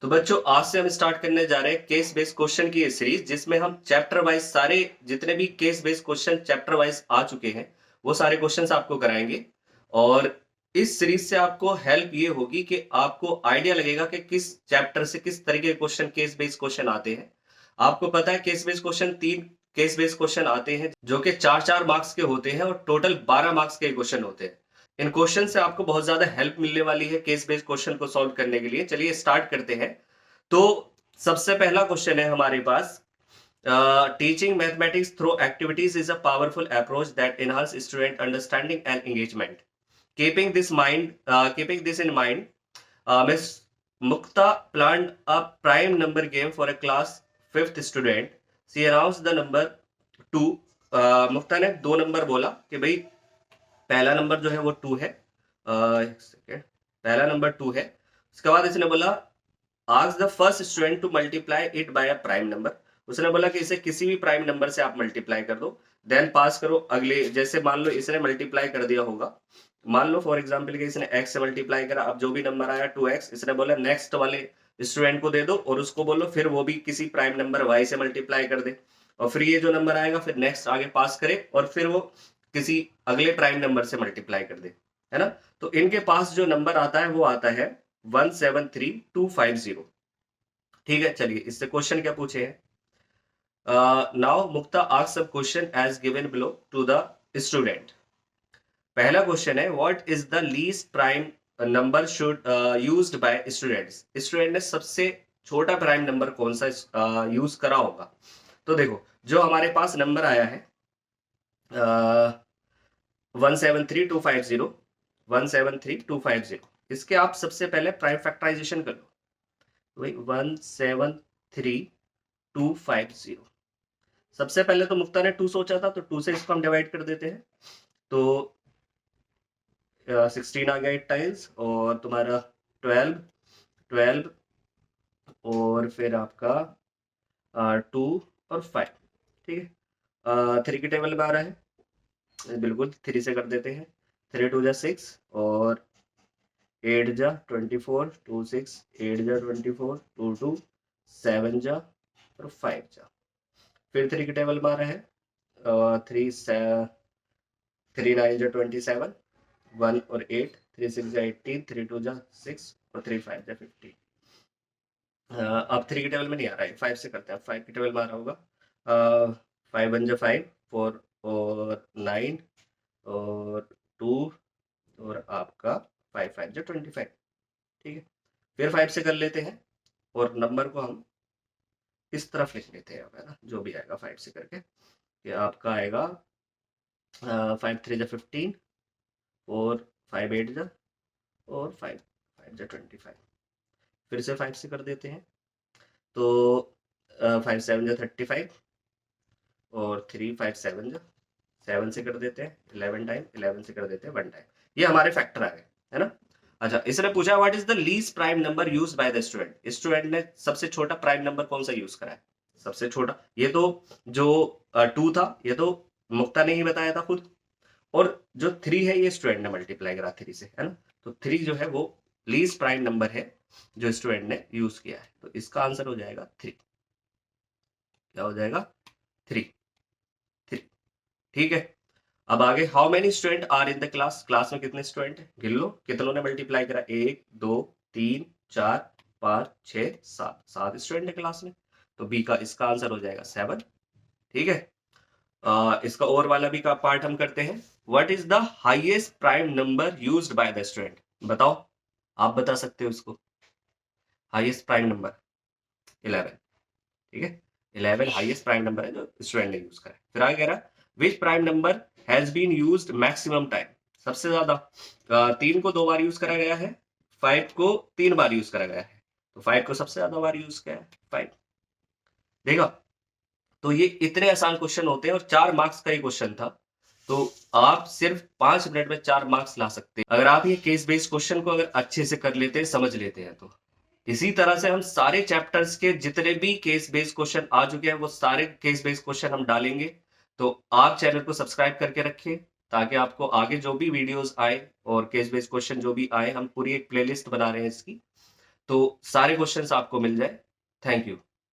तो बच्चों आज से हम स्टार्ट करने जा रहे हैं केस बेस्ड क्वेश्चन की ये सीरीज, जिसमें हम चैप्टर वाइज सारे जितने भी case based question chapter wise आ चुके हैं वो सारे क्वेश्चंस आपको कराएंगे। और इस सीरीज से आपको हेल्प ये होगी कि आपको आइडिया लगेगा कि किस चैप्टर से किस तरीके के क्वेश्चन केस बेस्ड क्वेश्चन आते हैं। आपको पता है case based question 3 case based question आते हैं जो कि 4-4 मार्क्स के होते हैं और टोटल 12 मार्क्स के क्वेश्चन होते हैं। इन क्वेश्चन से आपको बहुत ज्यादा हेल्प मिलने वाली है केस बेस्ड क्वेश्चन को सॉल्व करने के लिए। चलिए स्टार्ट करते हैं। तो सबसे पहला क्वेश्चन है हमारे पास, teaching mathematics through activities is a powerful approach that enhance student understanding and engagement. Keeping this in mind, miss Mukta planned a prime number game for a class 5th student. She announced the number 2. मुक्ता ने 2 number बोला कि भाई पहला number जो है वो 2 है। एक सेकेंड, पहला नंबर 2 है। उसके बाद इसने बोला ask the first student to multiply it by a prime number. उसने बोला कि इसे किसी भी प्राइम नंबर से आप मल्टीप्लाई कर दो, देन पास करो अगले। जैसे मान लो इसने मल्टीप्लाई कर दिया होगा, मान लो फॉर एग्जांपल कि इसने x से मल्टीप्लाई करा, अब जो भी नंबर आया 2x, इसने बोला नेक्स्ट वाले स्टूडेंट को दे दो और उसको बोलो फिर वो भी किसी प्राइम नंबर y से मल्टीप्लाई कर दे, और फिर ये जो नंबर आएगा फिर नेक्स्ट आगे पास करे और फिर वो किसी अगले प्राइम नंबर से मल्टीप्लाई कर दे, है ना। तो इनके पास जो नंबर आता है वो आता है 173250। ठीक है, चलिए इससे क्वेश्चन क्या पूछे हैं। नाउ मुक्ता आस्क सब question as given below to the student. पहला क्वेश्चन है what is the least prime number should used by students. Student ने सबसे छोटा प्राइम नंबर कौन सा यूज करा होगा। तो देखो जो हमारे पास नंबर आया है 173250, 173250, इसके आप सबसे पहले प्राइम फैक्टराइजेशन कर लो। वही 173250, सबसे पहले तो मुक्ता ने 2 सोचा था तो 2 से इसको हम डिवाइड कर देते हैं, तो 16 आ गया 8 टाइम्स, और तुम्हारा 12 और फिर आपका 2 और 5। ठीक है, 3 की टेबल में आ रहा है, बिल्कुल 3 से कर देते हैं। 3 2 जा 6 और 8 जा 24, 2 6 8 जा 24, 2 2 7 जा और 5 जा। फिर 3 की टेबल में आ रहा है 3 9 जा 27, 1 और 8, 3 6 जा 18, 3 2 जा 6 और 3 5 जा 15। अब 3 की टेबल में नहीं आ रहा है, 5 से करते हैं। 5 की टेबल में आ रहा होगा 5 1 जा 5, 4 और 9 और 2 और आपका 5 5 जा 25। ठीक है, फिर 5 से कर लेते हैं और नंबर को हम इस तरफ लिख लेते हैं, है ना, जो भी आएगा 5 से करके। ये आपका आएगा 5 3 जा 15 और 5 8 जा और 5 5 जा 25। फिर से 5 से कर देते हैं तो 5 7 जा 35 और 3 5 7 जा 7 से कर देते हैं 11 टाइम, 11 से कर देते हैं 1 टाइम। ये हमारे फैक्टर आ गए, है ना। अच्छा, इसने पूछा what is the least prime number use by the student. Student ने सबसे छोटा प्राइम नंबर कौन सा यूज करा है। सबसे छोटा ये तो जो 2 था ये तो मुक्ता ने ही बताया था खुद, और जो 3 है ये स्टूडेंट ने मल्टीप्लाई करा 3 से, है ना। तो 3 जो है वो लीस्ट प्राइम नंबर है जो स्टूडेंट ने यूज किया है, तो इसका आंसर हो जाएगा 3। क्या हो जाएगा 3। ठीक है, अब आगे how many student are in the class. Class में कितने स्टूडेंट है गिन लो, कितनों ने मल्टीप्लाई करा 1 2 3 4 5 6 7, 7 स्टूडेंट है क्लास में, तो बी का इसका आंसर हो जाएगा 7। ठीक है, इसका और वाला भी का पार्ट हम करते हैं। What is the highest prime number used by the student. बताओ, आप बता सकते हो इसको। Highest prime number 11। ठीक है, 11 हाईएस्ट प्राइम नंबर है जो स्टूडेंट ने यूज करा। फिर आगे कह रहा which prime number has been used maximum time. सबसे ज्यादा 3 को 2 बार यूज करा गया है, 5 को 3 बार यूज करा गया है, तो 5 को सबसे ज्यादा बार यूज किया है 5। देखा, तो ये इतने आसान क्वेश्चन होते हैं और 4 मार्क्स का ही क्वेश्चन था, तो आप सिर्फ 5 मिनट में 4 मार्क्स ला सकते हैं अगर आप ये केस बेस्ड क्वेश्चन को अगर अच्छे से कर लेते हैं, समझ लेते हैं तो। इसी तरह से हम सारे चैप्टर्स के जितने भी केस बेस्ड क्वेश्चन आ चुके हैं वो सारे केस बेस्ड क्वेश्चन हम डालेंगे। तो आप चैनल को सब्सक्राइब करके रखिए ताकि आपको आगे जो भी वीडियोस आए और केस बेस्ड क्वेश्चन जो भी आए, हम पूरी एक प्लेलिस्ट बना रहे हैं इसकी, तो सारे क्वेश्चंस आपको मिल जाए। Thank you.